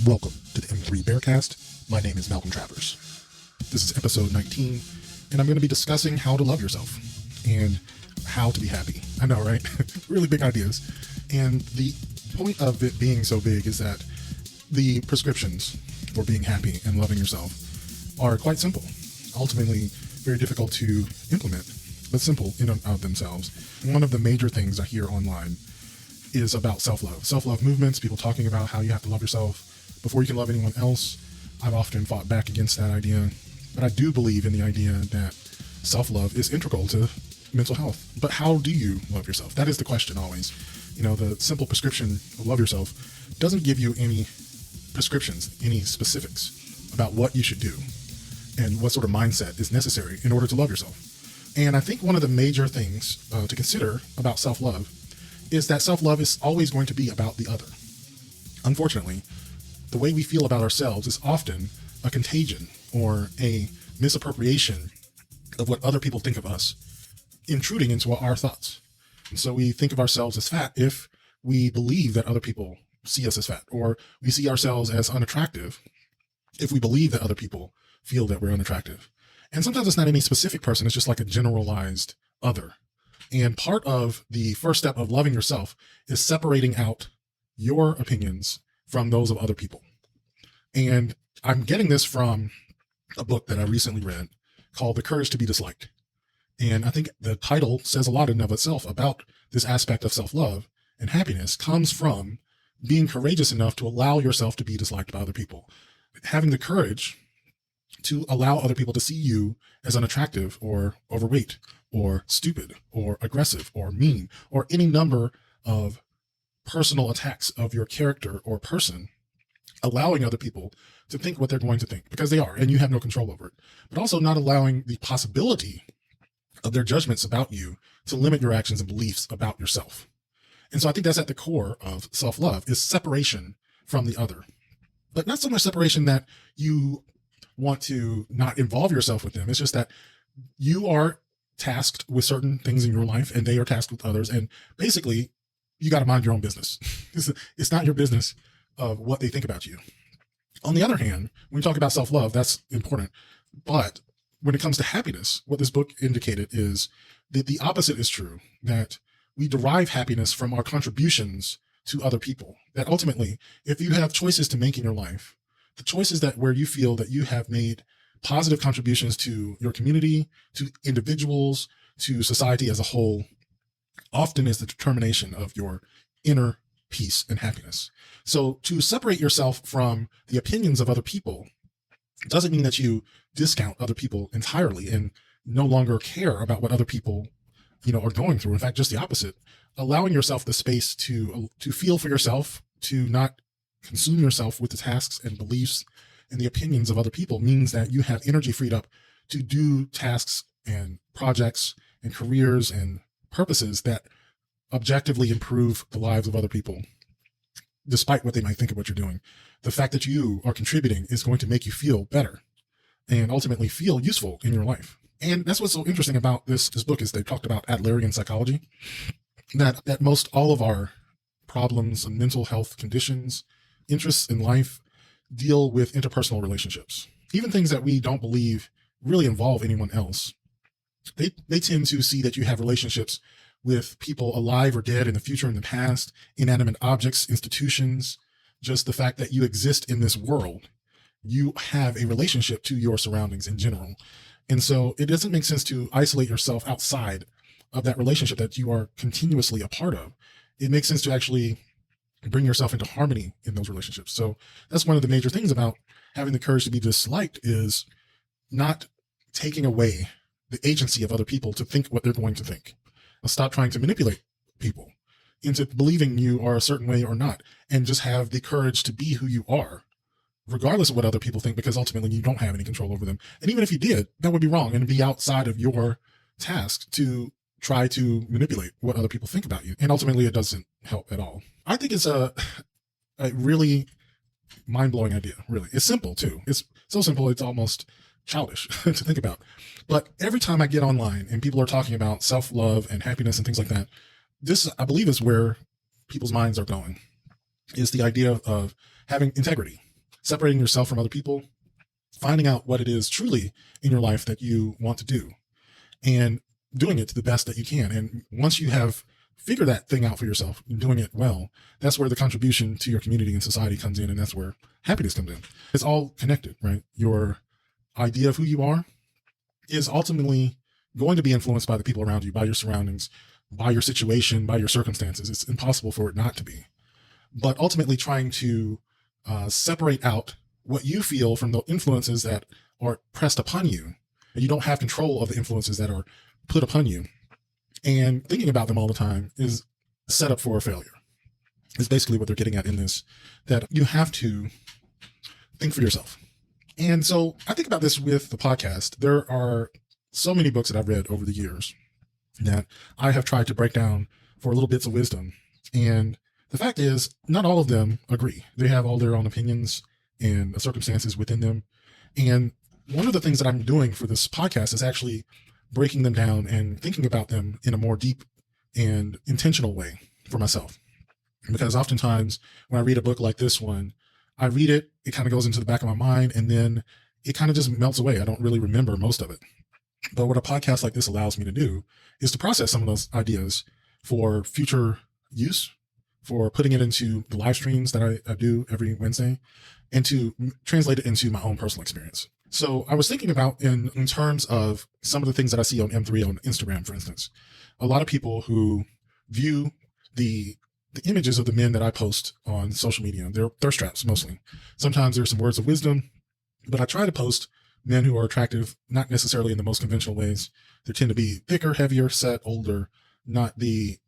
Welcome to the M3 Bearcast. My name is Malcolm Travers. This is episode 19, and I'm going to be discussing how to love yourself and how to be happy. I know, right? Really big ideas. And the point of it being so big is that the prescriptions for being happy and loving yourself are quite simple. Ultimately, very difficult to implement, but simple in and of themselves. One of the major things I hear online is about self-love. Self-love movements, people talking about how you have to love yourself before you can love anyone else. I've often fought back against that idea, but I do believe in the idea that self-love is integral to mental health. But how do you love yourself? That is the question always. You know, the simple prescription of love yourself doesn't give you any prescriptions, any specifics about what you should do and what sort of mindset is necessary in order to love yourself. And I think one of the major things to consider about self-love is that self-love is always going to be about the other. Unfortunately, the way we feel about ourselves is often a contagion or a misappropriation of what other people think of us, intruding into our thoughts. And so we think of ourselves as fat if we believe that other people see us as fat, or we see ourselves as unattractive if we believe that other people feel that we're unattractive. And sometimes it's not any specific person, it's just like a generalized other. And part of the first step of loving yourself is separating out your opinions from those of other people. And I'm getting this from a book that I recently read called The Courage to be Disliked. And I think the title says a lot in and of itself about this aspect of self-love, and happiness comes from being courageous enough to allow yourself to be disliked by other people. Having the courage to allow other people to see you as unattractive or overweight or stupid or aggressive or mean or any number of personal attacks of your character or person, allowing other people to think what they're going to think, because they are, and you have no control over it, but also not allowing the possibility of their judgments about you to limit your actions and beliefs about yourself. And so I think that's at the core of self-love, is separation from the other, but not so much separation that you want to not involve yourself with them. It's just that you are tasked with certain things in your life and they are tasked with others. And basically you got to mind your own business. It's not your business of what they think about you. On the other hand, when you talk about self-love, that's important. But when it comes to happiness, what this book indicated is that the opposite is true, that we derive happiness from our contributions to other people. That ultimately, if you have choices to make in your life, the choices that where you feel that you have made positive contributions to your community, to individuals, to society as a whole, often is the determination of your inner peace and happiness. So to separate yourself from the opinions of other people doesn't mean that you discount other people entirely and no longer care about what other people, are going through. In fact, just the opposite, allowing yourself the space to feel for yourself, to not consume yourself with the tasks and beliefs and the opinions of other people, means that you have energy freed up to do tasks and projects and careers and purposes that objectively improve the lives of other people, despite what they might think of what you're doing. The fact that you are contributing is going to make you feel better and ultimately feel useful in your life. And that's what's so interesting about this book, is they talked about Adlerian psychology, that most all of our problems and mental health conditions, interests in life, deal with interpersonal relationships. Even things that we don't believe really involve anyone else. They tend to see that you have relationships with people alive or dead, in the future, in the past, inanimate objects, institutions, just the fact that you exist in this world. You have a relationship to your surroundings in general. And so it doesn't make sense to isolate yourself outside of that relationship that you are continuously a part of. It makes sense to actually bring yourself into harmony in those relationships. So that's one of the major things about having the courage to be disliked, is not taking away the agency of other people to think what they're going to think. Stop trying to manipulate people into believing you are a certain way or not, and just have the courage to be who you are, regardless of what other people think, because ultimately you don't have any control over them. And even if you did, that would be wrong and be outside of your task to try to manipulate what other people think about you. And ultimately it doesn't help at all. I think it's a really mind-blowing idea, really. It's simple too. It's so simple, it's almost childish to think about. But every time I get online and people are talking about self-love and happiness and things like that, this, I believe, is where people's minds are going, is the idea of having integrity. separating yourself from other people, finding out what it is truly in your life that you want to do, and doing it to the best that you can. And once you have figured that thing out for yourself and doing it well, that's where the contribution to your community and society comes in. And that's where happiness comes in. It's all connected, right? Your idea of who you are is ultimately going to be influenced by the people around you, by your surroundings, by your situation, by your circumstances. It's impossible for it not to be. But ultimately trying to separate out what you feel from the influences that are pressed upon you. And you don't have control of the influences that are put upon you. And thinking about them all the time is set up for a failure. Is basically what they're getting at in this, that you have to think for yourself. And so I think about this with the podcast. There are so many books that I've read over the years that I have tried to break down for little bits of wisdom. And the fact is, not all of them agree. They have all their own opinions and circumstances within them. And one of the things that I'm doing for this podcast is actually breaking them down and thinking about them in a more deep and intentional way for myself. Because oftentimes when I read a book like this one, I read it, it kind of goes into the back of my mind, and then it kind of just melts away. I don't really remember most of it. But what a podcast like this allows me to do is to process some of those ideas for future use, for putting it into the live streams that I do every Wednesday, and to translate it into my own personal experience. So I was thinking about in terms of some of the things that I see on M3 on Instagram, for instance, a lot of people who view the images of the men that I post on social media, they're thirst traps mostly. Sometimes there's some words of wisdom, but I try to post men who are attractive, not necessarily in the most conventional ways. They tend to be thicker, heavier, set, older, not the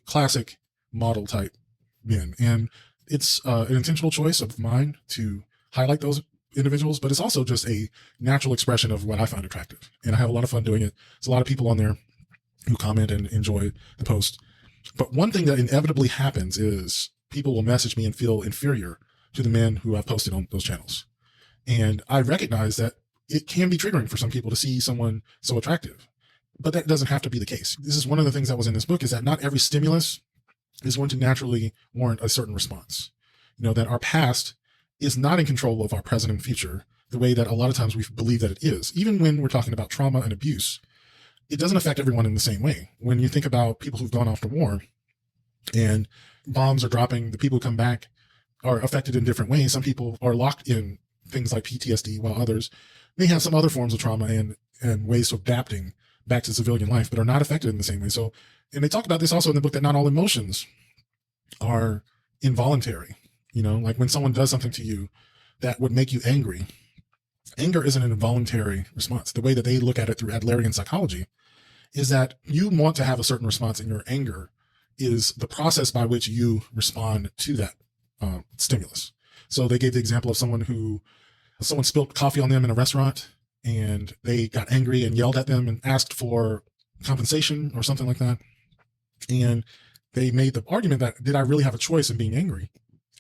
classic model type men. And it's an intentional choice of mine to highlight those individuals, but it's also just a natural expression of what I find attractive. And I have a lot of fun doing it. There's a lot of people on there who comment and enjoy the post. But one thing that inevitably happens is people will message me and feel inferior to the men who I've posted on those channels. And I recognize that it can be triggering for some people to see someone so attractive, but that doesn't have to be the case. This is one of the things that was in this book, is that not every stimulus is going to naturally warrant a certain response. You know, that our past is not in control of our present and future the way that a lot of times we believe that it is. Even when we're talking about trauma and abuse, it doesn't affect everyone in the same way. When you think about people who've gone off to war and bombs are dropping, the people who come back are affected in different ways. Some people are locked in things like PTSD, while others may have some other forms of trauma and ways of adapting back to civilian life, but are not affected in the same way. So, and they talk about this also in the book, that not all emotions are involuntary. You know, like when someone does something to you that would make you angry, anger isn't an involuntary response. The way that they look at it through Adlerian psychology is that you want to have a certain response, and your anger is the process by which you respond to that stimulus. So they gave the example of someone spilled coffee on them in a restaurant, and they got angry and yelled at them and asked for compensation or something like that. And they made the argument that, did I really have a choice in being angry?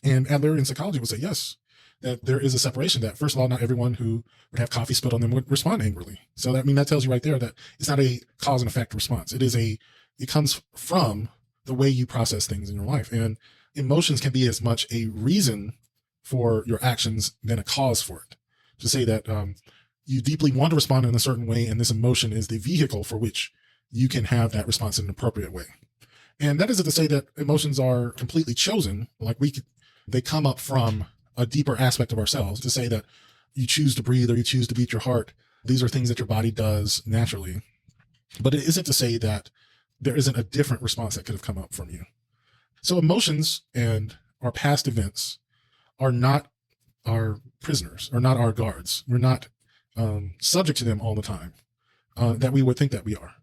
And Adlerian psychology would say yes, that there is a separation, that first of all, not everyone who would have coffee spilled on them would respond angrily. So that tells you right there that it's not a cause and effect response. It comes from the way you process things in your life. And emotions can be as much a reason for your actions than a cause for it. To say that you deeply want to respond in a certain way, and this emotion is the vehicle for which you can have that response in an appropriate way. And that isn't to say that emotions are completely chosen. Like they come up from a deeper aspect of ourselves. To say that you choose to breathe or you choose to beat your heart, these are things that your body does naturally. But it isn't to say that there isn't a different response that could have come up from you. So emotions and our past events are not our prisoners, are not our guards. We're not subject to them all the time, that we would think that we are,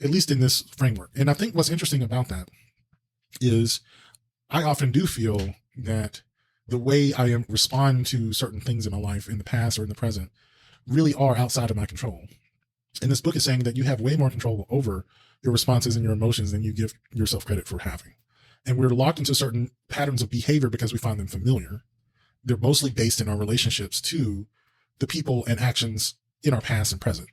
at least in this framework. And I think what's interesting about that is I often do feel that the way I respond to certain things in my life in the past or in the present really are outside of my control. And this book is saying that you have way more control over your responses and your emotions than you give yourself credit for having. And we're locked into certain patterns of behavior because we find them familiar. They're mostly based in our relationships to the people and actions in our past and present.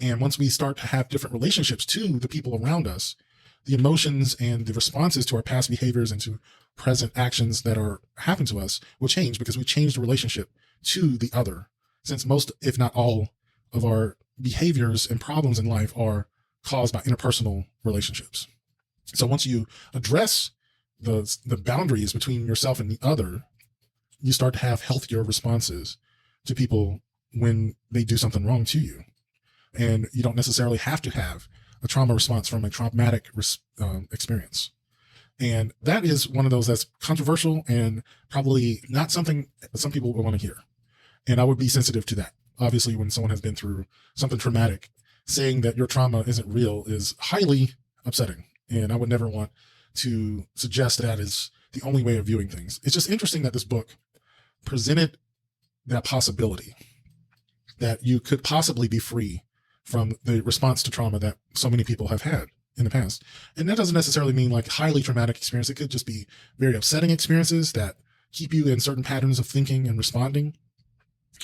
And once we start to have different relationships to the people around us, the emotions and the responses to our past behaviors and to present actions that are happening to us will change because we change the relationship to the other. Since most, if not all, of our behaviors and problems in life are caused by interpersonal relationships. So once you address the boundaries between yourself and the other, you start to have healthier responses to people when they do something wrong to you. And you don't necessarily have to have a trauma response from a traumatic experience. And that is one of those that's controversial and probably not something some people would want to hear. And I would be sensitive to that. Obviously, when someone has been through something traumatic, saying that your trauma isn't real is highly upsetting. And I would never want to suggest that is the only way of viewing things. It's just interesting that this book presented that possibility that you could possibly be free from the response to trauma that so many people have had in the past. And that doesn't necessarily mean like highly traumatic experience. It could just be very upsetting experiences that keep you in certain patterns of thinking and responding.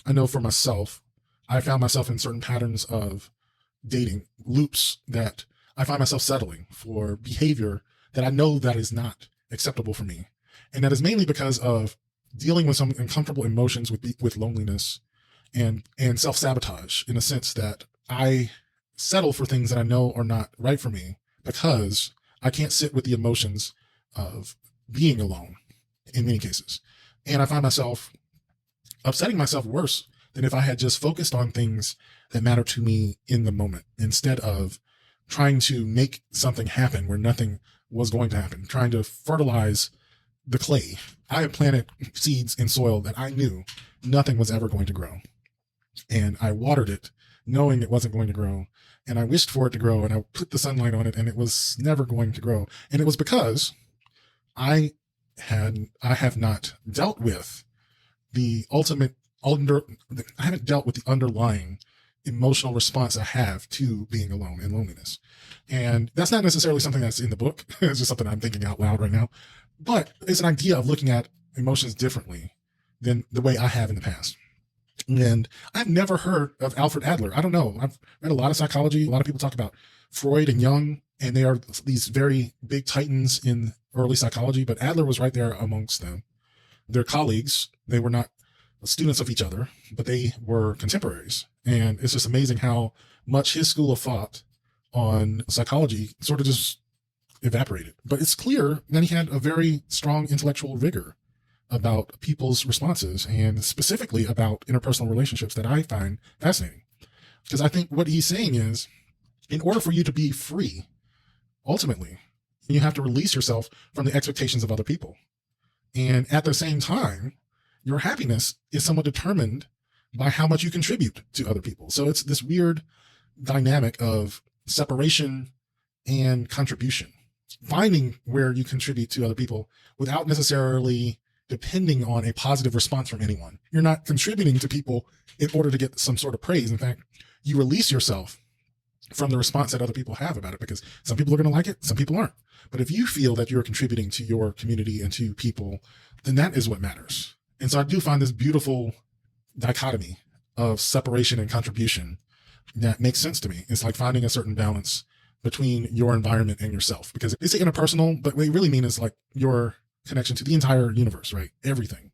I know for myself, I found myself in certain patterns of dating loops that I find myself settling for behavior that I know that is not acceptable for me. And that is mainly because of dealing with some uncomfortable emotions with loneliness and self-sabotage, in a sense that I settle for things that I know are not right for me because I can't sit with the emotions of being alone in many cases. And I find myself upsetting myself worse than if I had just focused on things that matter to me in the moment, instead of trying to make something happen where nothing was going to happen, trying to fertilize the clay. I had planted seeds in soil that I knew nothing was ever going to grow. And I watered it knowing it wasn't going to grow. And I wished for it to grow, and I put the sunlight on it, and it was never going to grow. And it was because I have not dealt with the I haven't dealt with the underlying emotional response I have to being alone and loneliness. And that's not necessarily something that's in the book. It's just something I'm thinking out loud right now. But it's an idea of looking at emotions differently than the way I have in the past. And I've never heard of Alfred Adler. I don't know. I've read a lot of psychology. A lot of people talk about Freud and Jung, and they are these very big titans in early psychology, but Adler was right there amongst them. They're colleagues. They were not students of each other, but they were contemporaries. And it's just amazing how much his school of thought on psychology sort of just evaporated. But it's clear that he had a very strong intellectual rigor about people's responses, and specifically about interpersonal relationships, that I find fascinating. Because I think what he's saying is, in order for you to be free, ultimately, you have to release yourself from the expectations of other people. And at the same time, your happiness is somewhat determined by how much you contribute to other people. So it's this weird dynamic of separation and contribution, finding where you contribute to other people without necessarily depending on a positive response from anyone. You're not contributing to people in order to get some sort of praise. In fact, you release yourself from the response that other people have about it, because some people are going to like it, some people aren't. But if you feel that you're contributing to your community and to people, then that is what matters. And so I do find this beautiful dichotomy of separation and contribution that makes sense to me. It's like finding a certain balance between your environment and yourself, because they say interpersonal, but what they really mean is like your connection to the entire universe, right? Everything.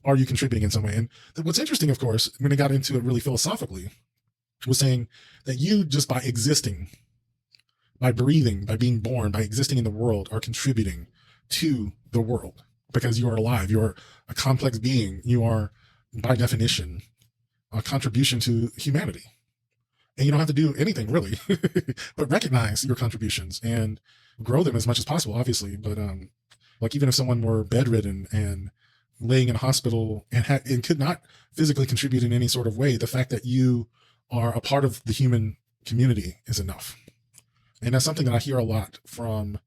Are you contributing in some way? And what's interesting, of course, when they got into it really philosophically, was saying that you, just by existing, by breathing, by being born, by existing in the world, are contributing to the world, because you are alive. You're a complex being. You are, by definition, a contribution to humanity. And you don't have to do anything really, but recognize your contributions and grow them as much as possible, obviously. But like, even if someone were bedridden and laying in a hospital and could not physically contribute in any sort of way, the fact that you are a part of the human community is enough. And that's something that I hear a lot from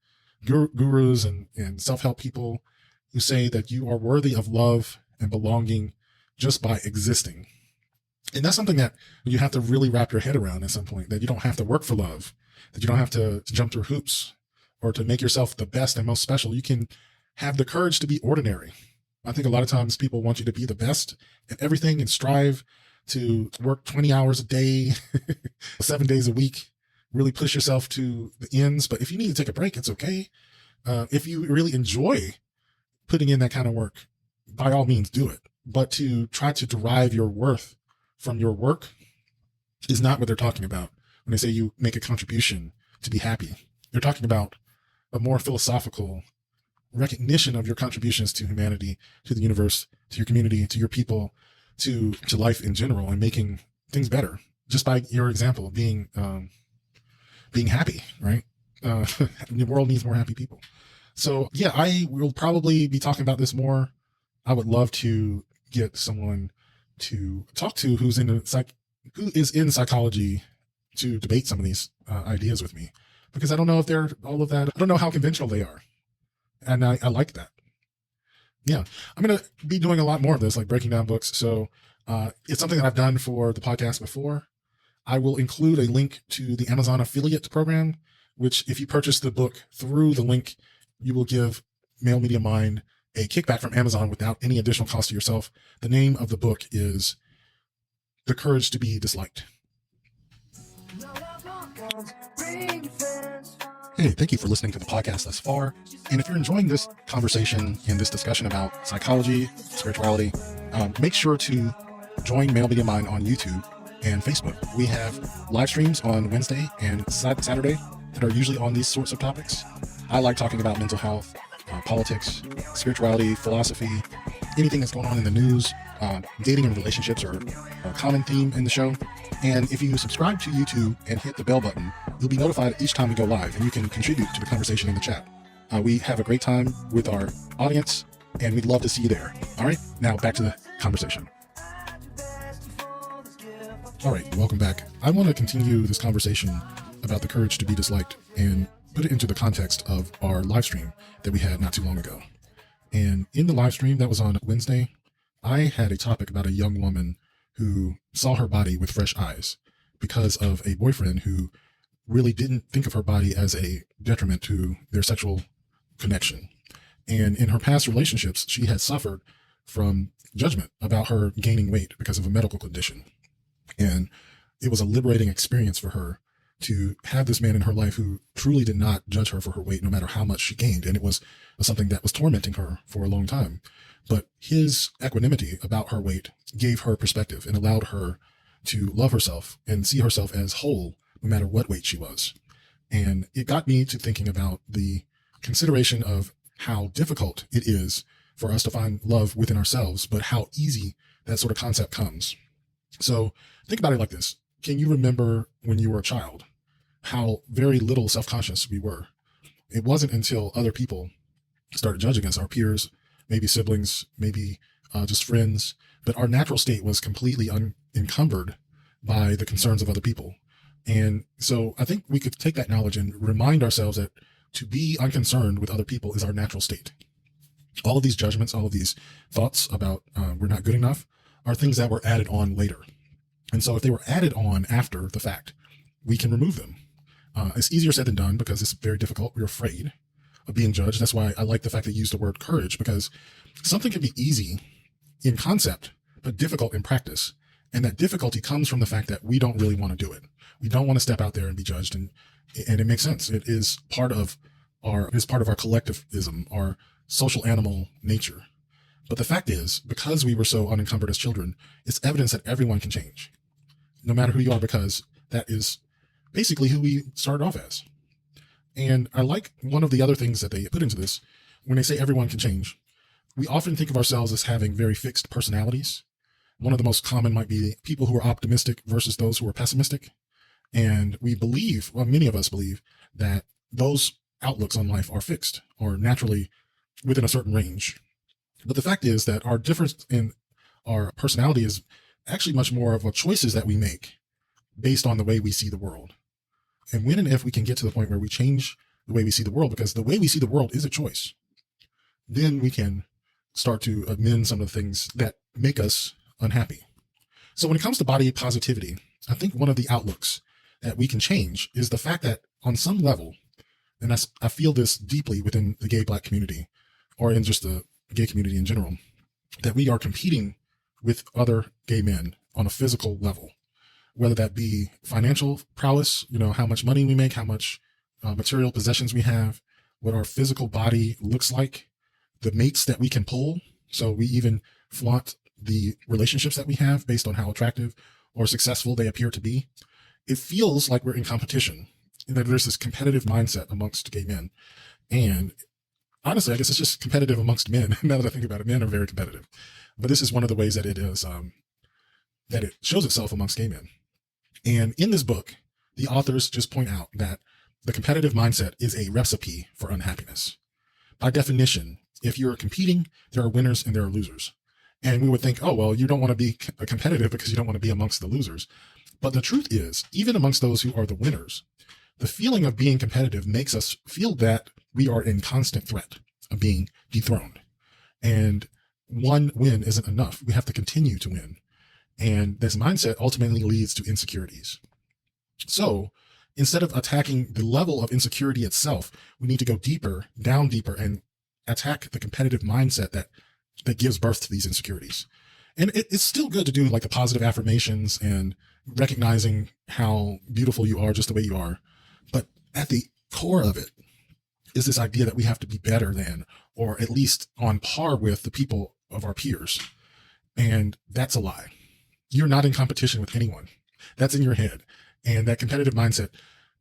gurus and self-help people who say that you are worthy of love and belonging just by existing. And that's something that you have to really wrap your head around at some point, that you don't have to work for love, that you don't have to jump through hoops or to make yourself the best and most special. You can have the courage to be ordinary. I think a lot of times people want you to be the best at everything and strive to work 20 hours a day, 7 days a week, really push yourself to the ends. But if you need to take a break, it's okay. If you really enjoy putting in that kind of work, by all means do it. But to try to derive your worth from your work is not what they're talking about when they say you make a contribution to be happy. They're talking about a more philosophical recognition of your contributions to humanity, to the universe, to your community, to your people, to life in general, and making things better just by your example of being happy, right? The world needs more happy people. So yeah, I will probably be talking about this more. I would love to get someone to talk to who is in psychology to debate some of these ideas with me, because I don't know if they're all of that. I don't know how conventional they are. And I like that. Yeah, I'm going to be doing a lot more of this, like breaking down books. So it's something that I've done for the podcast before. I will include a link to the Amazon affiliate program, which if you purchase the book through the link, you will give Male Media Mind a kickback from Amazon without any additional cost to yourself. The name of the book is The Courage to Be Disliked. Hey, thank you for listening to the podcast thus far. And if you're enjoying this conversation and this discussion about psychology, spirituality, make sure to join Male Media Mind on YouTube and Facebook. We have live streams on Wednesday and Saturday that are usually on these sorts of topics. I like talking about mental health, politics, spirituality, philosophy, anything that's going on in the news. Dating and relationships are a common theme in the show. And if you subscribe to YouTube and hit the bell button, you'll be notified each time we go live, and you can contribute to the conversation in the chat. We have a great time with our audience, and we'd love to see you there. All right, now back to the conversation. All right, welcome back. I want to continue this conversation about the courage to be disliked and put it into the context of our live stream that we had not too long ago. And in the live stream that was on Wednesday, I had a topic about a young woman who saw her body with fresh eyes because of a boyfriend who really didn't think of her body as a detriment to their sexual connection. And in her past relationships, she had suffered from judgment about her gaining weight because of a medical condition. And it was a liberating experience for her to have this man in her life who truly did not judge her for her weight, no matter how much she gained. And it was something that was tormenting her for a long time. But his equanimity about her weight gave her perspective and allowed her to love herself and see herself as whole, no matter what weight she was. And it got me to thinking about the consideration of how difficult it is for us to find love within ourselves, but how easy that sort of concept comes. So think about it like this. Can you remember when you were a child, how very little self-conscious we were? It wasn't until other people started judging us, our peers, maybe siblings, maybe just friends, but our natural state was completely unencumbered by the concerns of other people. And so I think we could take that knowledge and remind ourselves that to be unconcerned with other people is our natural state. All of these judgments, all of these thoughts about we're not good enough are things that were added on later. And so if they were added on after the fact, we can remove them. It's easier said than done because it's very difficult. We're afraid of being judged. That's why I like the fact that you use the word courage, because something can be easy in concept, but difficult in practice. And that difficulty comes from the fact that we don't really want to do it. We don't want to step out there and be judged. And it makes sense. It is part of our collectivism, our social animal nature. But the fact is, because we were so unencumbered as children, it's evidence that everyone can change, no matter who you are, because that is basically who we started off as. And I like one of the other things that they put into this, when they say everyone can change, we often think of ourselves as having very fixed personalities. One of the most common might be people who are optimistic versus those who are pessimistic. And we believe, well, many of us believe that those outlooks on life are fixed or naturally within a certain range. But the fact is that our difference in our personality is actually much more of a choices that we make based on the way we see the world. And when and if we can get to the point where we change the way we see the world, because the way we see the world is a choice, then we can start to amend some of the things that make us unhappy. So when it comes to body positivity, I think one of the outlooks that we can change is the fact that on some level, and I feel this deeply within the gay Black community, or in just the gay community in general, that we are competing with other gay men on a physical level. whether that be financial prowess, how much money we make, how much material possessions we have, what our physical body looks like, the mates that we can pull. So we even flaunt the relationships that we have based on how attractive or successful they appear to be. It feels like we're in competition, that there's this competitive mindset amongst gay men. And honestly, I guess it's just competitive amongst men. Now that I think about it, men are very competitive. But this is one of the ways that it is, that it shows itself amongst gay men. And in this book, the authors just point out that the competitive mindset is a recipe for unhappiness. By definition, if you're competing, there are winners and there are losers. And we would think, oh, well, you don't want to be competitive because you don't want to be amongst the losers. But the truth is, even amongst those who are the winners, the feeling of being competitive makes us feel that we are in constant threat of being dethroned. And one win isn't enough. We have to continue to win. And this mindset ultimately leads to insecurities. So instead of attacking the level of insecurity itself, we need to go deeper, down deeper, and attack the competitive mindset that gives birth to these insecurities. And it's still good to do like the positive affirmations and recognizing how beautiful you are just the way you are. But at the core of it is this idea that we have to be better than, or at least on par with, the people of our peers. And that's a lie. You're not in competition with anyone. That's in your head. And that competitive mindset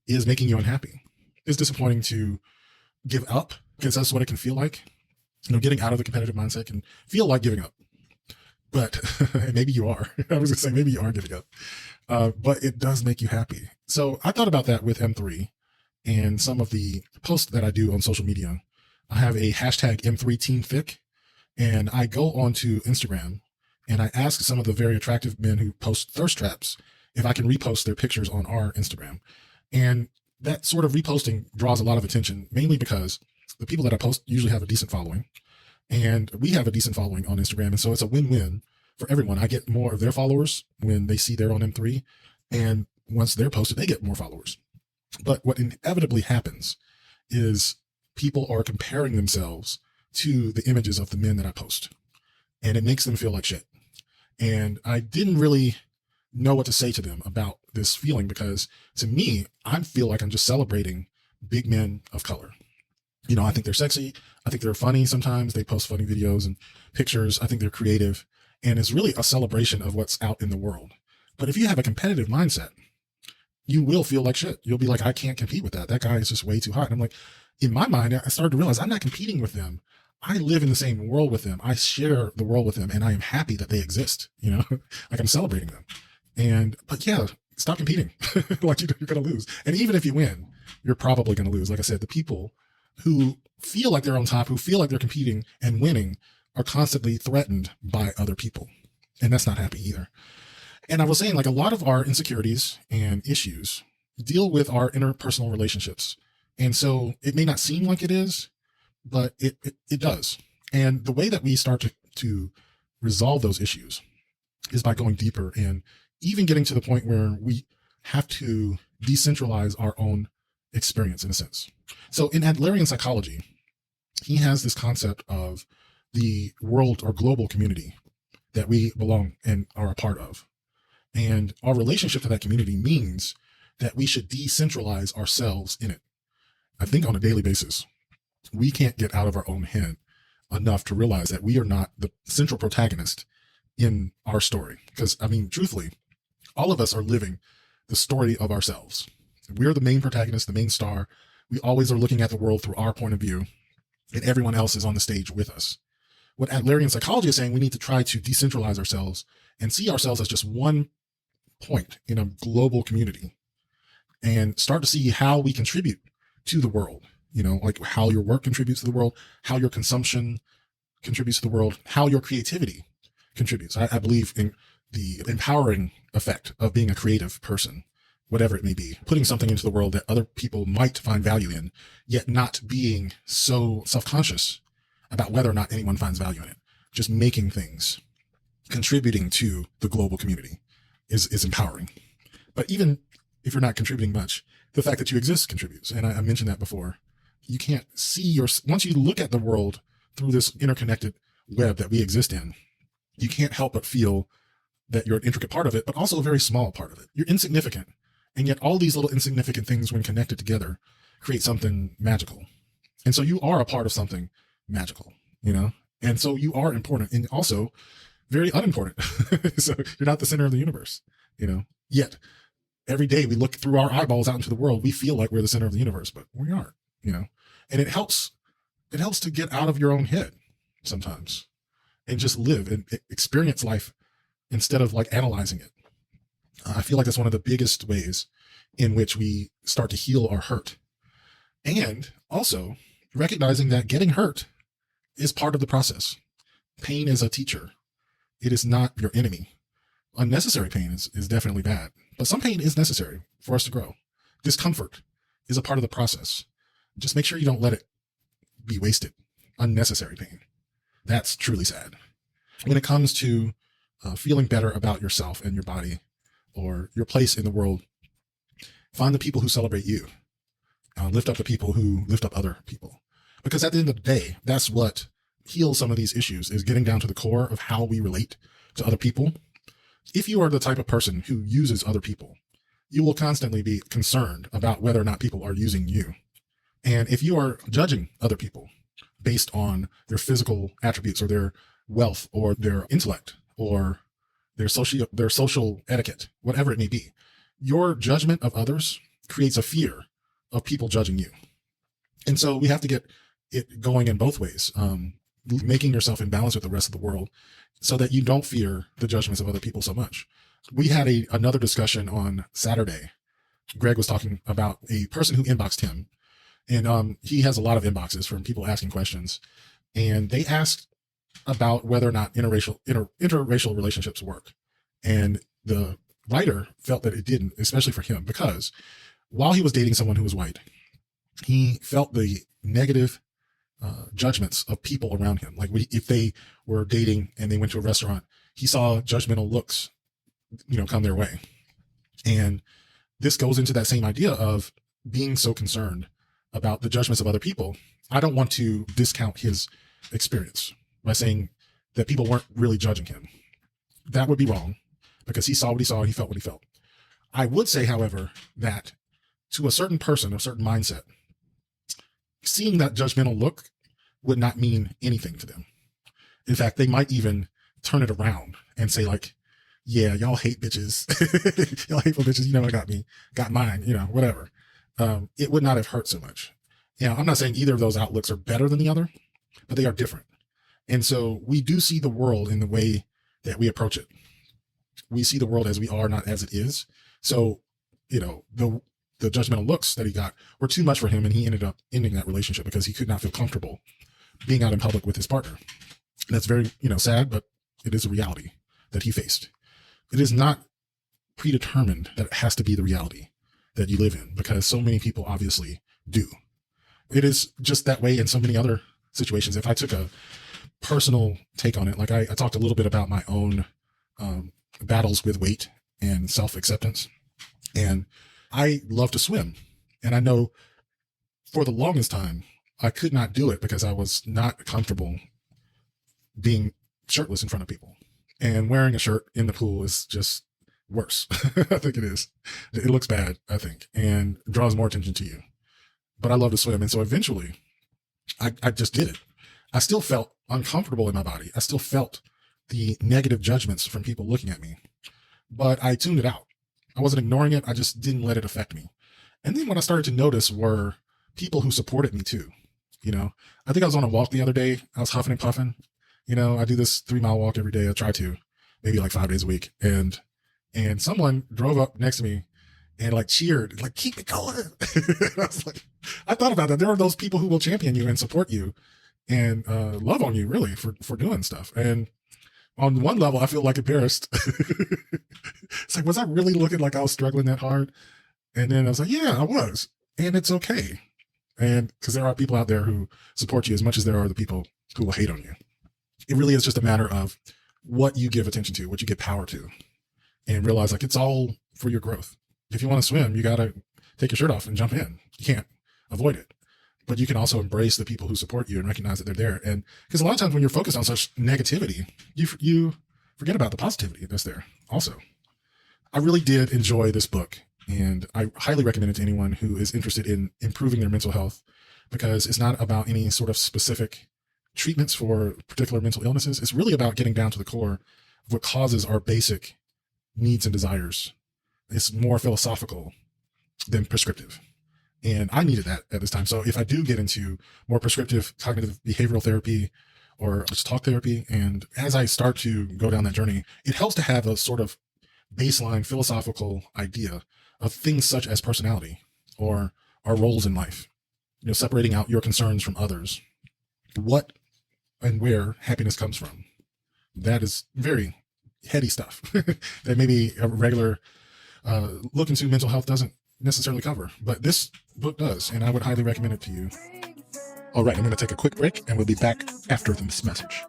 is making you unhappy. It's disappointing to give up, because that's what it can feel like. Getting out of the competitive mindset can feel like giving up. But maybe you are. I was going to say, maybe you are giving up. But it does make you happy. So I thought about that with M3 and some of the posts that I do on social media. I have a hashtag M3TeamFic, and I go onto Instagram and I ask some of the very attractive men who post thirst traps if I can repost their pictures on our Instagram. And that sort of reposting draws a lot of attention, mainly because the people that I post usually have a decent following, and we have a decent following on Instagram. And so it's a win-win for everyone. I get more of their followers when they see they're on M3, and once they're posted, they get more followers. But what inevitably happens is people are comparing themselves to the images of the men that I post, and it makes them feel like shit. And I didn't really know what to say to them about this feeling, because to me, I feel like I'm just celebrating big men of color. I think they're sexy. I think they're funny. Sometimes they post funny videos and pictures. I think they're creative, and it's really a celebration of what's out in the world. But if you have a competitive mindset, you will feel like shit. You'll be like, I can't compete with that. That guy is just way too hot. And I'm like, in my mind, I started to realize I'm not competing with them. I live in the same world with them. I share the world with them, and I am happy that they exist. Like I'm celebrating them. But yeah, stop competing. Like you're going to lose. And even if you win, you're probably going to lose. Like I said, the people who feel like they're on top, who feel like they're competing and winning, are constantly threatened by other people. And that's not happy either. And I was saying, like, a lot of our insecurities and issues deal with our interpersonal relationships. And so it may not seem like it is, but it does. And the way that we start to resolve those issues is by going deeper and even getting to the point where we have to decentralize our own experience, in a sense. So in Adlerian psychology, he has this concept of the world or global community that we belong and are a part of. And our relationship to that community means that we should decentralize ourselves in it. I think on a daily basis, we can't get out of our own head enough to realize that we are not the central protagonist in our story. Because, I mean, truthfully, all of us are living the story of ourselves. We're the main protagonist, the main star. We always are looking at the world through our point of view, and everyone else is on the stage with us. What Adlerian psychology is saying, we need to try to decentralize ourselves and see ourselves as just one point in a global community, and start to see how we contribute to the world. Like how your work contributes to the world, how your consumption contributes to the world, how your creativity contributes. I believe in the empowering effect of being a creative person, whatever it may be, putting something into the world that other people might find value in, yet not being so self-conscious about whether or not anyone finds value in it. Just making things, contributing to the global community is empowering. But even if you're not contributing much, the fact that you exist contributes. And I mentioned that before. You can't see once you look at the world through this interconnected web that we exist in, you can't help but feel that you're an intricate part of it, but also a very small part of it. You're insignificant. And yet all these little insignificant things, when connected together, create something magical. And so you are a part of something magical, And so you are important and also very unimportant. So you're not the center of the universe, Yet every day we look through our eyeballs out into the world, we feel like we're the center of the universe, but we aren't, And it helps to get out of your own head sometimes and just live and experience life instead of like analyzing it. I feel like that's one of the biggest ways in which we start to heal our hurt. And also recognizing that getting hurt is part of the process. Pain is a teacher. It is not your enemy. Unnecessary pain is definitely bad, but some pain is necessary for us to grow. Discomfort is a part of the process. Just make sure you don't let it be wasted. Unnecessary pain. That's truly sad. When it comes to feeling better about yourself and your body or your place in the world, find the people who celebrate you. Lift up the people who lift up other people. Because at the end of the day, that's what heals some of these issues, is getting down to the core of how we relate to other people. If you are the type of person who uses other people, you will constantly be concerned about whether or not people are using you. And if you are judging other people based on their physical attributes or their wealth or their intellect or their social etiquette, whatever it may be, your judgment of others creates a fear of people judging you. And so we have to get it going in both ways, making yourself in balance with the rest of the world so that you don't fear the judgments of other people so much. We had another discussion on Saturday. Greg was talking about a person who inboxed him, and he has a lot of inboxes from people asking questions, and they asked about whether or not interracial relationships work. And the writer felt that it didn't, especially for him, because while he was dating someone who was white, he felt the negative judgments of people around him. Like if they were dating and they went to a restaurant, he saw judgmental looks, come their way. And this goes into that same idea of being so concerned about the judgments of other people. I don't want to discount his experience by saying that people weren't really judging him. That would be wrong, because he saw what he saw and he felt what he felt. I would say, however, that to a certain person, a certain mindset, seeing that judgmental look would not mean anything to them. In fact, they might even turn it around and say like, yeah, y'all hate bitches. Y'all hateful bitches. I got mine, whatever. It would not have hurt so much. I'm not saying either of those outlooks are better than the other, but they are different. And so we do see the world in the way that we approach it. We see the world as we are, not as it is. So, the judgmental looks that he got were too much for him, and he ended up ending that relationship because he could not feel comfortable being out in public with his partner. And that's very, sad, but it is a reality that he faced. It is not predetermined that it has to be the reality that you live in, because so many people obviously do. It is just that way in so many other situations. If I took a personal take on it, like I talked a little bit about my own battles with weight and self-acceptance, and I love to swim. And I know for the longest time, I could not do it because I was not comfortable being shirtless in front of people. And wearing a shirt in the pool is just worse. I think it is. It looks bad, I think, and draws more attention to you. But I love to swim. And so eventually I just did it. I still felt uncomfortable in my body. I still felt the negative judgments from people looking at me, but I tuned it out. I wasn't ignoring it. I just didn't let it affect me. And then what I started to notice were people who supported me too. I think I was on a walk the other day. I was huffing and puffing. I do this 3-mile walk every day. I try to, maybe like 5 days a week. And someone drove up next to me and like cheered, like, keep it going. I was like, I thought about that. There are those people who will champion you and support you and love on you really for doing stuff. And on one level, I feel like embarrassed. It's like, was I really looking like I was struggling that hard? And then I was like, yeah, I was. And it's okay. And because there are people out there who support you as much as there are the people who will hate on you. It really is just a matter of what you give attention to, what you give power to, and realize like it's all for your growth. If you want to swim, you got to take your shirt off and jump in. You can't avoid it. But you can also embrace the people who support you and recognize that they're there. And because a lot of times when you're focused on such negativity, you forget about the positivity that's there. also. I really did enjoy this book, and I highly recommend it to anyone who is interested in improving their mental health, because it's not about any sort of specific treatments for particular mental illnesses. It's really about getting down to the core of what causes our basic needs and desires. It's more philosophical than prescriptive. And I needed that at this time. So if I do get into more prescriptive cognitive behavioral therapy or just talk therapy, and as I start to go down that journey, it helps to have a sort of baseline philosophical idea of things such as personality or our roles in life, separating out your concerns from others, what and where happiness comes from. That is very heady stuff that maybe a regular look into mental health doesn't necessarily cover, but this book does, and I would highly recommend it to you. All right, I'm going to take a quick break, and we'll be back after this message.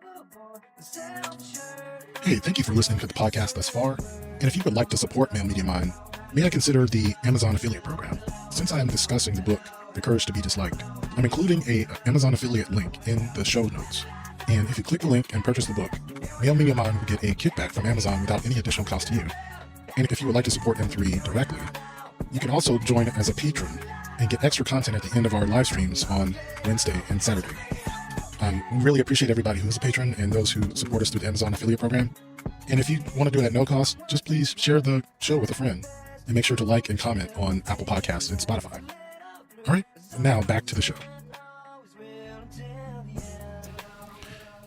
Hey, thank you for listening to the podcast thus far, and if you would like to support Male Media Mind, may I consider the Amazon affiliate program. Since I am discussing the book, The Courage to be Disliked, I'm including a Amazon affiliate link in the show notes, and if you click the link and purchase the book, Male Media Mind will get a kickback from Amazon without any additional cost to you. And if you would like to support M3 directly, you can also join as a patron and get extra content at the end of our live streams on Wednesday and Saturday. We really appreciate everybody who is a patron and those who support us through the Amazon affiliate program. And if you want to do it at no cost, just please share the show with a friend and make sure to like and comment on Apple Podcasts and Spotify. All right, now back to the show.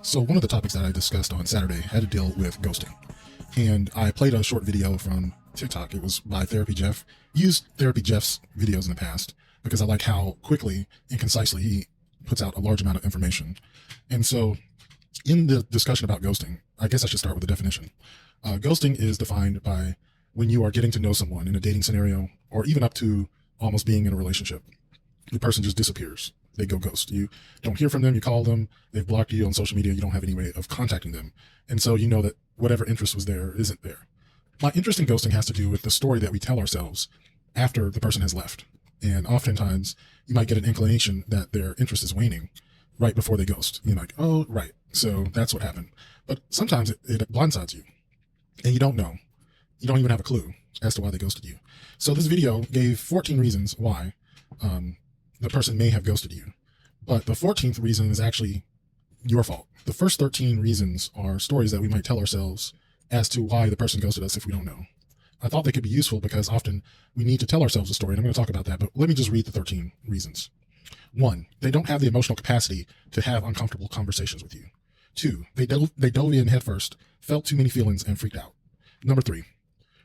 So one of the topics that I discussed on Saturday had to deal with ghosting. And I played a short video from TikTok. It was by Therapy Jeff. Used Therapy Jeff's videos in the past because I like how quickly and concisely he puts out a large amount of information. And so in the discussion about ghosting, I guess I should start with the definition. Ghosting is defined by when you are getting to know someone in a dating scenario, or even up to almost being in a relationship. The person just disappears. They go ghost. You don't hear from them. You call them. They've blocked you on social media. You don't have any way of contacting them. And so you know that whatever interest was there isn't there. My interest in ghosting has to do with the story that we tell ourselves after the person has left. And oftentimes you might get an inclination that their interest is waning right before they ghost. You're like, oh, right. So that's what happened. But sometimes it blindsides you and you don't know. You don't even have a clue as to why they ghosted you. So this video gave 14 reasons why the person may have ghosted you. But the 14th reason is actually your fault. The first 13 reasons are stories that we might tell ourselves as to why the person ghosted us if we don't know. I thought they could be useful because often we need to tell ourselves a story, and I'm going to talk about that, but let me just read the 13 reasons. 1, they don't have the emotional capacity to have uncomfortable conversations with you. 2, they dove in headfirst, felt too many feelings, and freaked out. Number 3,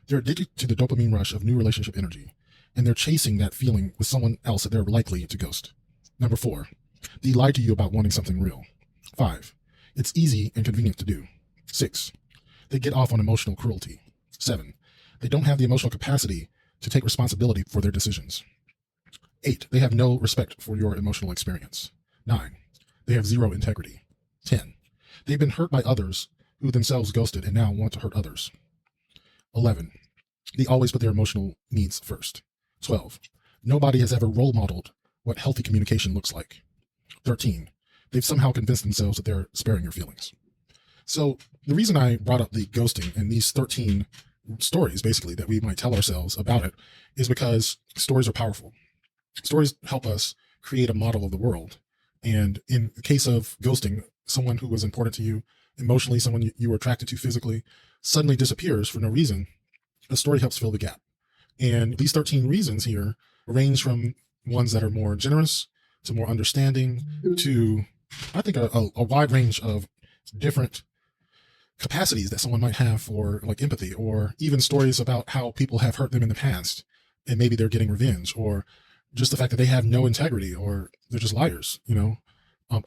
they're addicted to the dopamine rush of new relationship energy, and they're chasing that feeling with someone else that they're likely to ghost. Number 4, they lied to you about wanting something real. 5, it's easy and convenient to do. 6, they get off on emotional cruelty. 7, they don't have the emotional capacity to take responsibility for their decisions. 8, they have no respect for your emotional experience. 9, they have zero integrity. 10, they've been hurt by others who themselves ghosted and now want to hurt others. 11, they always put their emotional needs first. 12, nobody has ever role modeled what healthy communication looks like. 13, they've somehow convinced themselves that they're sparing your feelings. So the reason I brought up the ghosting and these 13 stories, basically, that we might tell ourselves about it is because stories are powerful. Stories help us create a model of the world. And in the case of ghosting, someone who was important to you emotionally, someone you were attracted to physically, suddenly disappears for no reason. A story helps fill the gap. And these 13 reasons here range from ones that are more generous to more understanding to, I think, a wide range of different capacities that someone might have for like empathy, or even stories about how people have hurt them in the past and maybe they're getting revenge, or just the fact that they have no integrity or they're just liars,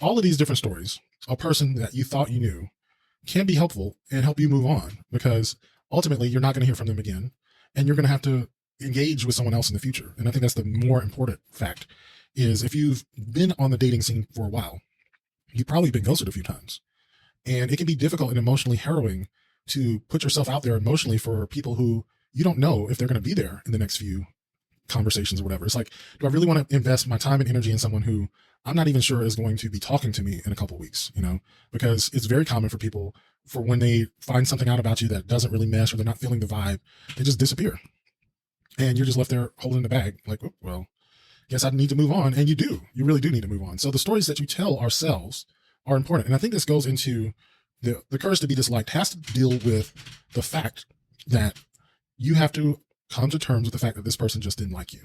all of these different stories, a person that you thought you knew can be helpful and help you move on, because ultimately you're not going to hear from them again and you're going to have to engage with someone else in the future. And I think that's the more important fact is if you've been on the dating scene for a while, you've probably been ghosted a few times. And it can be difficult and emotionally harrowing to put yourself out there emotionally for people who you don't know if they're going to be there in the next few conversations or whatever. It's like, do I really want to invest my time and energy in someone who I'm not even sure is going to be talking to me in a couple of weeks, because it's very common for people for when they find something out about you that doesn't really mesh or they're not feeling the vibe, they just disappear. And you're just left there holding the bag like, oh, well, guess I need to move on. And you really do need to move on. So the stories that you tell ourselves are important. And I think this goes into the courage to be disliked has to deal with the fact that you have to come to terms with the fact that this person just didn't like you.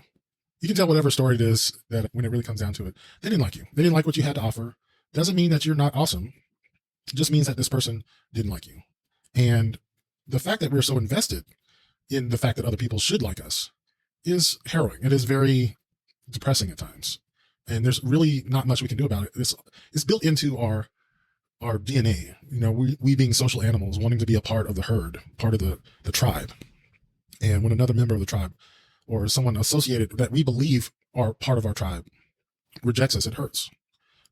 You can tell whatever story it is that when it really comes down to it, they didn't like you. They didn't like what you had to offer. Doesn't mean that you're not awesome. It just means that this person didn't like you. And the fact that we're so invested in the fact that other people should like us is harrowing. It is very depressing at times. And there's really not much we can do about it. It's built into our DNA, we being social animals, wanting to be a part of the herd, part of the tribe. And when another member of the tribe or someone associated that we believe are part of our tribe rejects us, it hurts.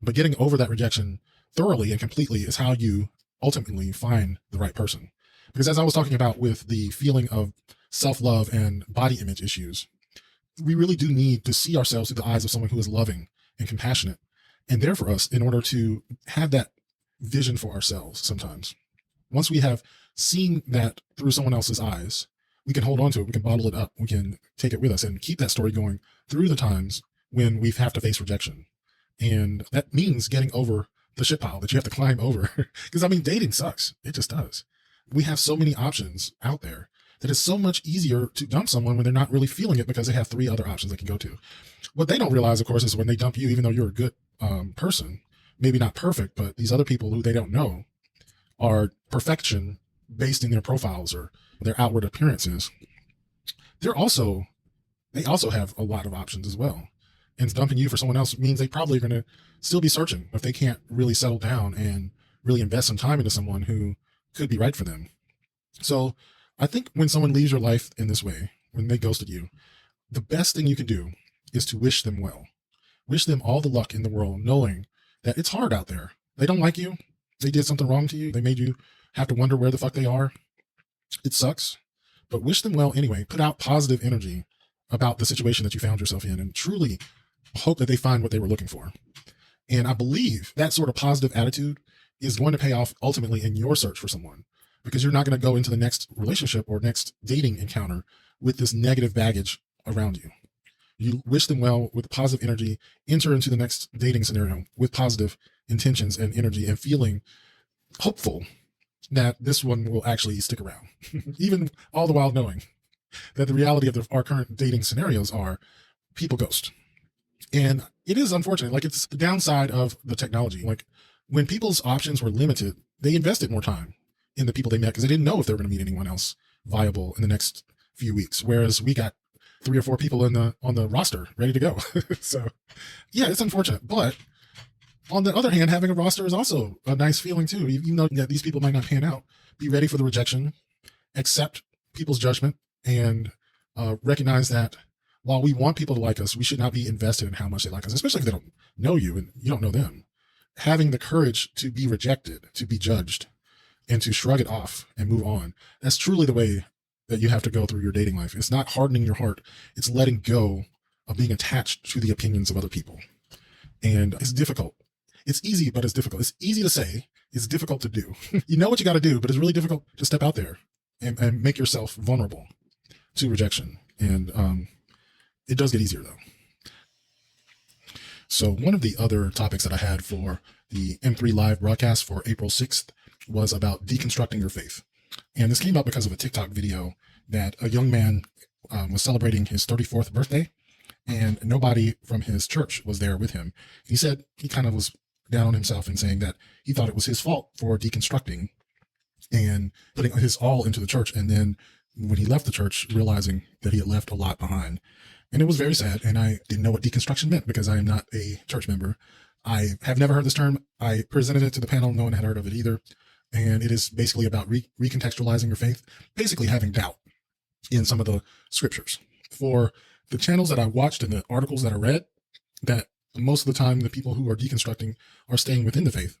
But getting over that rejection thoroughly and completely is how you ultimately find the right person. Because as I was talking about with the feeling of self-love and body image issues, we really do need to see ourselves through the eyes of someone who is loving and compassionate and there for us in order to have that vision for ourselves sometimes. Once we have seen that through someone else's eyes, we can hold on to it, we can bottle it up, we can take it with us and keep that story going through the times when we have to face rejection. And that means getting over the shit pile that you have to climb over. Because dating sucks. It just does. We have so many options out there that it's so much easier to dump someone when they're not really feeling it because they have 3 other options they can go to. What they don't realize, of course, is when they dump you, even though you're a good person, maybe not perfect, but these other people who they don't know are perfection based in their profiles or their outward appearances. They also have a lot of options as well. And dumping you for someone else means they probably are going to still be searching if they can't really settle down and really invest some time into someone who could be right for them. So I think when someone leaves your life in this way, when they ghosted you, the best thing you can do is to wish them well. Wish them all the luck in the world, knowing that it's hard out there. They don't like you. They did something wrong to you. They made you have to wonder where the fuck they are. It sucks, but wish them well anyway. Put out positive energy about the situation that you found yourself in and truly hope that they find what they were looking for. And I believe that sort of positive attitude is going to pay off ultimately in your search for someone, because you're not going to go into the next relationship or next dating encounter with this negative baggage around you. You wish them well with positive energy, enter into the next dating scenario with positive intentions and energy and feeling hopeful that this one will actually stick around, even all the while knowing that the reality of our current dating scenarios are people ghost. And it is unfortunate. Like, it's the downside of the technology. Like, when people's options were limited, they invested more time in the people they met because they didn't know if they were going to meet anyone else viable in the next few weeks. Whereas we got 3 or 4 people on the roster ready to go. So yeah, it's unfortunate. But on the other hand, having a roster is also a nice feeling too. Even though these people might not pan out, be ready for the rejection, accept people's judgment, and recognize that while we want people to like us, we should not be invested in how much they like us, especially if they don't know you and you don't know them. Having the courage to be rejected, to be judged, and to shrug it off and move on. That's truly the way that you have to go through your dating life. It's not hardening your heart. It's letting go of being attached to the opinions of other people. And it's difficult. It's easy, but it's difficult. It's easy to say. It's difficult to do. You know what you got to do, but it's really difficult to step out there and make yourself vulnerable to rejection. And it does get easier though. So one of the other topics that I had for the M3 live broadcast for April 6th was about deconstructing your faith. And this came up because of a TikTok video that a young man was celebrating his 34th birthday, and nobody from his church was there with him. He said he kind of was down on himself and saying that he thought it was his fault for deconstructing and putting his all into the church. And then when he left the church, realizing that he had left a lot behind. And it was very sad. And I didn't know what deconstruction meant because I am not a church member. I have never heard this term. I presented it to the panel. No one had heard of it either. And it is basically about recontextualizing your faith, basically having doubt in some of the scriptures. For the channels that I watched and the articles that I read, that most of the time the people who are deconstructing are staying within the faith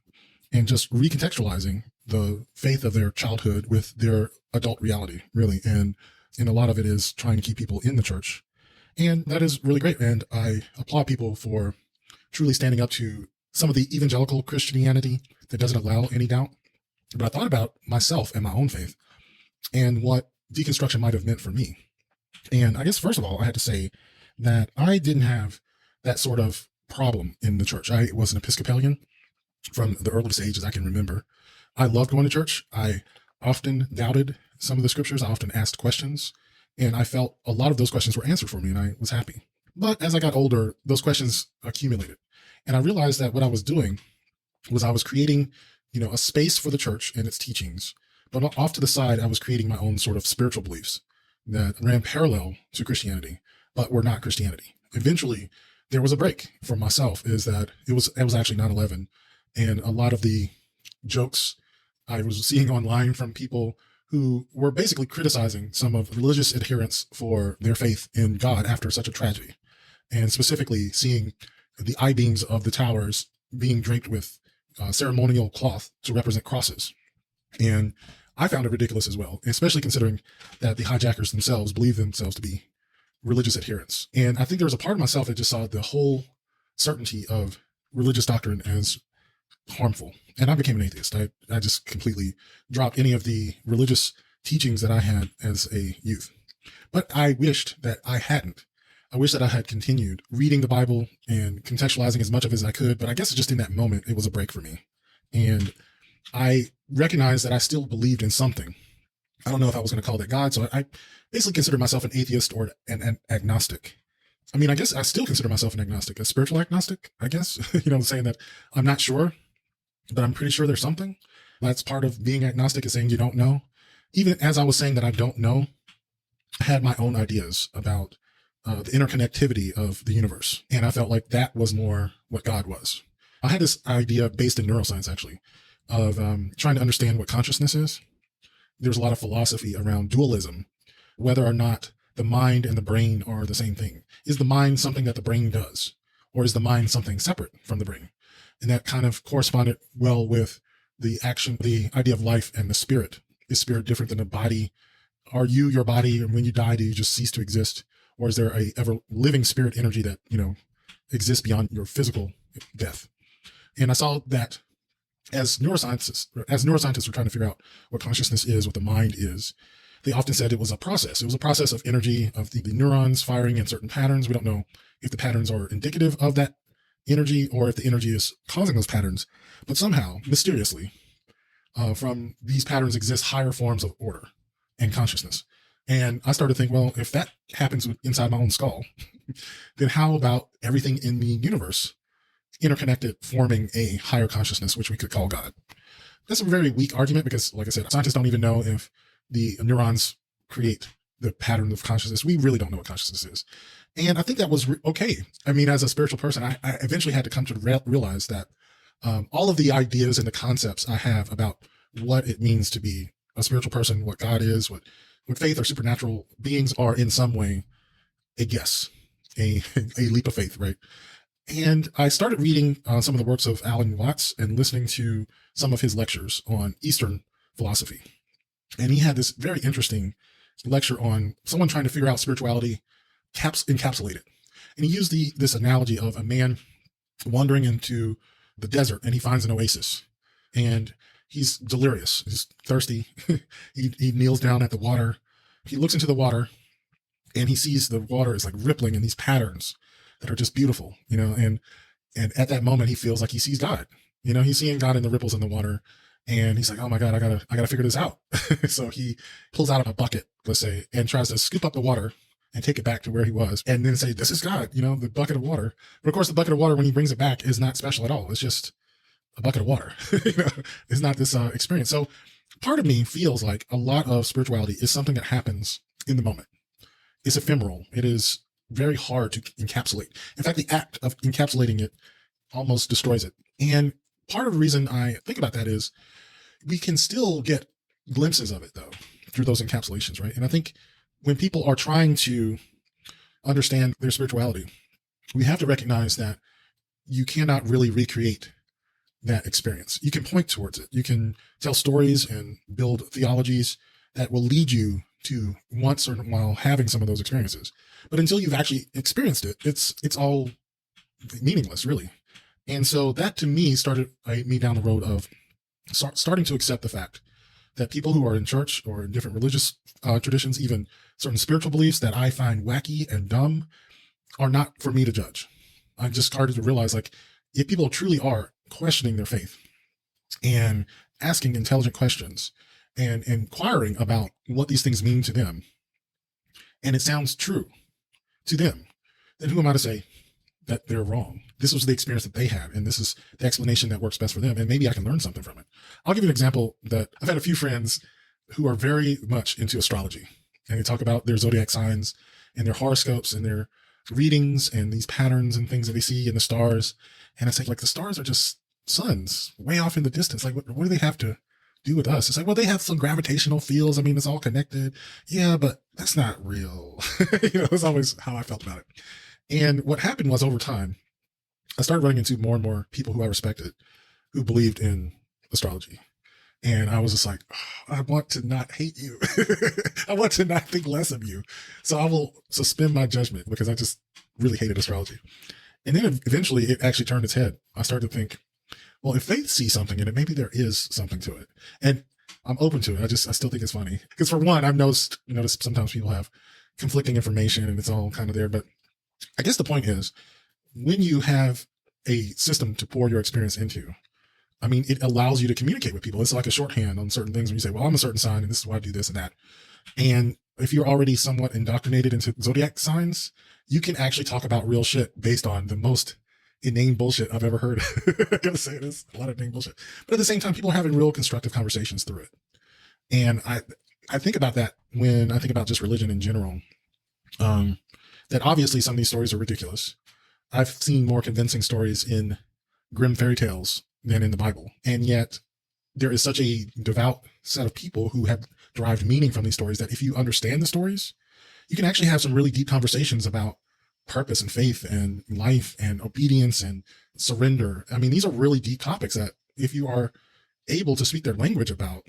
and just recontextualizing the faith of their childhood with their adult reality, really. And a lot of it is trying to keep people in the church. And that is really great. And I applaud people for truly standing up to some of the evangelical Christianity that doesn't allow any doubt. But I thought about myself and my own faith and what deconstruction might have meant for me. And I guess, first of all, I had to say that I didn't have that sort of problem in the church. I was an Episcopalian from the earliest ages I can remember. I loved going to church. I often doubted some of the scriptures. I often asked questions, and I felt a lot of those questions were answered for me, and I was happy. But as I got older, those questions accumulated, and I realized that what I was doing was I was creating, a space for the church and its teachings, but off to the side, I was creating my own sort of spiritual beliefs that ran parallel to Christianity, but were not Christianity. Eventually, there was a break for myself, is that it was actually 9/11, and a lot of the jokes I was seeing online from people who were basically criticizing some of religious adherents for their faith in God after such a tragedy, and specifically seeing the I-beams of the towers being draped with ceremonial cloth to represent crosses. And I found it ridiculous as well, especially considering that the hijackers themselves believe themselves to be religious adherents. And I think there was a part of myself that just saw the whole certainty of religious doctrine as harmful. And I became an atheist. I just completely dropped any of the religious teachings that I had as a youth. But I wished that I hadn't. I wish that I had continued reading the Bible and contextualizing as much of it as I could. But I guess just in that moment, it was a break for me. And I recognized that I still believed in something. I don't know if I was going to call that God. So I basically considered myself an atheist or an agnostic. I mean, I guess I still consider myself an agnostic, a spiritual agnostic, I guess, saying that I'm not sure, but I'm pretty sure there's something. That's part of being agnostic, is saying you don't know. Even as I was saying that I don't know, I had my own ideas about the interconnectivity of the universe. And I felt like that was more what God was. I had this idea based in neuroscience, actually, of trying to understand what consciousness is. There's a lot of philosophy around dualism, whether or not the mind and the brain are the same thing. Is the mind something that the brain does? Or is the mind something separate from the brain? And that kind of corresponded well with the idea of life and the spirit. Is spirit different than the body? Are you your body, and when you die, do you just cease to exist? Or is there a ever living spirit energy that, exists beyond your physical death? And I saw that as neuroscientists were trying to figure out what consciousness is, what the mind is, they often said it was a process. It was a process of energy, of the neurons firing in certain patterns. We don't know if the patterns are indicative of that energy or if the energy is causing those patterns, but somehow, mysteriously, from these patterns exist higher forms of order and consciousness. And I started to think, well, if that happens inside my own skull, then how about everything in the universe interconnected, forming a higher consciousness, which we could call God? That's a very weak argument because, like I said, scientists don't even know if the neurons create the pattern of consciousness. We really don't know what consciousness is. And I think that was okay. I mean, as a spiritual person, I eventually had to come to realize that all of the ideas and the concepts I have about what it means to be a spiritual person, what God is, what faith or supernatural beings are in some way, a guess, a leap of faith, right? And I started reading some of the works of Alan Watts and listening to some of his lectures on Eastern philosophy. And he had this very interesting lecture on someone trying to figure out spirituality encapsulated. And he used this analogy of a man wandering into the desert and he finds an oasis and he's delirious. He's thirsty. he kneels down at the water. He looks into the water and he sees the water is like rippling in these patterns that are just beautiful, and at that moment he feels like he sees God. He's seeing God in the ripples in the water. And he's like, oh my God, I gotta figure this out. So he pulls out a bucket, let's say, and tries to scoop up the water and take it back to where he was and then say, this is God, the bucket of water. But of course, the bucket of water, when he brings it back, is not special at all. It's just a bucket of water. It's not this experience. So part of me feels like a lot of spirituality is something that happens in the moment. It's ephemeral. It is very hard to encapsulate. In fact, the act of encapsulating it almost destroys it. And part of the reason I think about that is we can still get glimpses of it, though, through those encapsulations, right? And I think when people are trying to understand their spirituality, we have to recognize that you cannot really recreate that experience. You can point towards it. You can tell stories and build theologies that will lead you to once or a while having some of those experiences. But until you've actually experienced it, it's all meaningless, really. And so that to me started me down the road of starting to accept the fact that people who are in church or in different religious traditions, even certain spiritual beliefs that I find wacky and dumb, are not for me to judge. I just started to realize, like, if people truly are questioning their faith and asking intelligent questions and inquiring about what these things mean to them, and it sounds true to them, then who am I to say that they're wrong? This was the experience that they had, and this is the explanation that works best for them, and maybe I can learn something from it. I'll give you an example that I've had a few friends who are very much into astrology, and they talk about their zodiac signs and their horoscopes and their readings and these patterns and things that they see in the stars. And I say, like, the stars are just suns way off in the distance. Like, what do they have to do with us? It's like, well, they have some gravitational fields. I mean, it's all connected. Yeah, but that's not real. That's always how I felt about it. And what happened was, over time, I started running into more and more people who I respected who believed in astrology. And I was just like, oh, I want to not hate you. I want to not think less of you. So I will suspend my judgment, because I just really hated astrology. And then eventually it actually turned its head. I started to think, well, if they see something in it, maybe there is something to it. And I'm open to it. I still think it's funny. Because for one, I've noticed sometimes people have conflicting information and it's all kind of there. But I guess the point is, when you have a system to pour your experience into, I mean, it allows you to communicate with people. It's like a shorthand on certain things when you say, well, I'm a certain sign and this is why I do this and that. And if you're already somewhat indoctrinated into zodiac signs, you can actually talk about real shit based on the most inane bullshit I've ever heard. I gotta say, this a lot of inane bullshit. But at the same time, people are having real constructive conversations through it. And I think about that when I think about just religion in general, that obviously some of these stories are ridiculous. I've seen more convincing stories in grim fairy tales than in the Bible. And yet there is such a devout set of people who have derived meaning from these stories that if you understand the stories, you can actually have some really deep conversations about purpose and faith and life and obedience and surrender. I mean, these are really deep topics that, if you are able to speak their language about,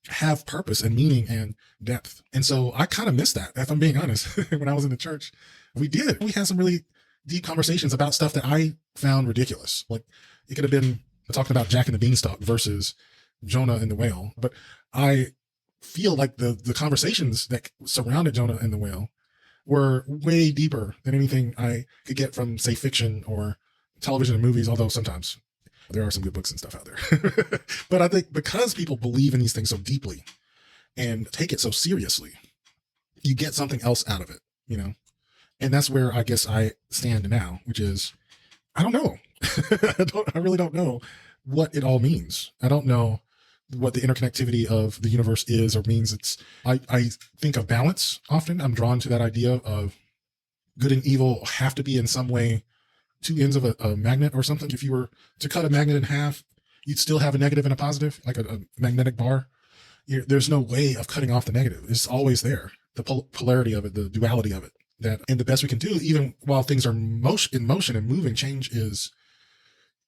have purpose and meaning and depth. And so I kind of missed that, if I'm being honest. When I was in the church, we had some really deep conversations about stuff that I found ridiculous. Like, it could have been talking about Jack and the Beanstalk versus Jonah and the whale. But I feel like the conversations that surrounded Jonah and the whale were way deeper than anything I could get from, say, fiction or television and movies, although sometimes there are some good books and stuff out there. But I think because people believe in these things so deeply and take it so seriously, you get something else out of it, And that's where I guess I stand now, which is, I don't know. I really don't know what it all means. I don't know what the interconnectivity of the universe is or means. I think of balance often. I'm drawn to that idea of good and evil have to be in some way two ends of a magnet or something. If you were to cut a magnet in half, you'd still have a negative and a positive, like a magnetic bar. There's no way of cutting off the negative. It's always there. The polarity of it, the duality of it. And the best we can do, even while things are in motion and moving, change is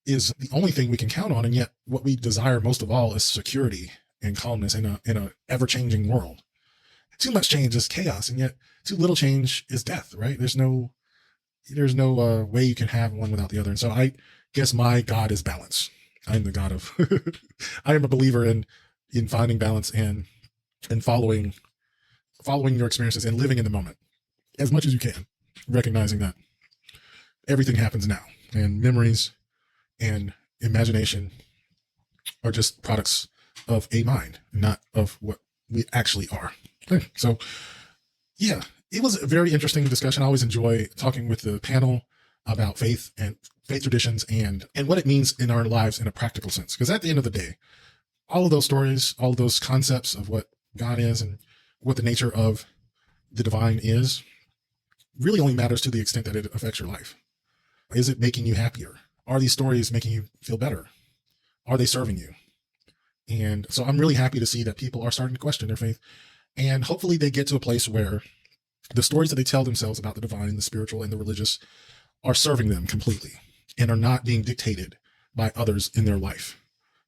the only thing we can count on. And yet what we desire most of all is security and calmness in a ever-changing world. Too much change is chaos, and yet too little change is death, right? There's no way you can have one without the other. And so I guess my God is balance. I'm the God of, I am a believer in finding balance and following your experiences and living in the moment as much as you can, recognizing that everything happens now, and memories and imagination are just products of a mind, not of what we actually are. Okay. So yeah, it was a very interesting discussion. I always enjoy talking with the panel about faith and faith traditions and what it means in our lives in a practical sense. Because at the end of the day, all of those stories, all of those concepts of what God is and what the nature of the divine is, really only matters to the extent that it affects your life. Is it making you happier? Are these stories making you feel better? Are they serving you? And so I'm really happy to see that people are starting to question their faith. And hopefully they get to a place where the stories that they tell themselves about the divine, the spiritual, and the religious are serving them completely and are not being dictated by others in their life.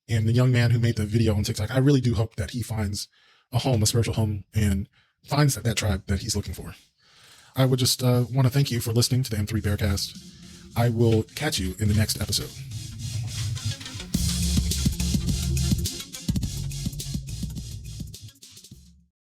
And the young man who made the video on TikTok, I really do hope that he finds a home, a spiritual home, and finds that tribe that he's looking for. I would just want to thank you for listening to the M3 Bearcast. I will catch you in the next episode.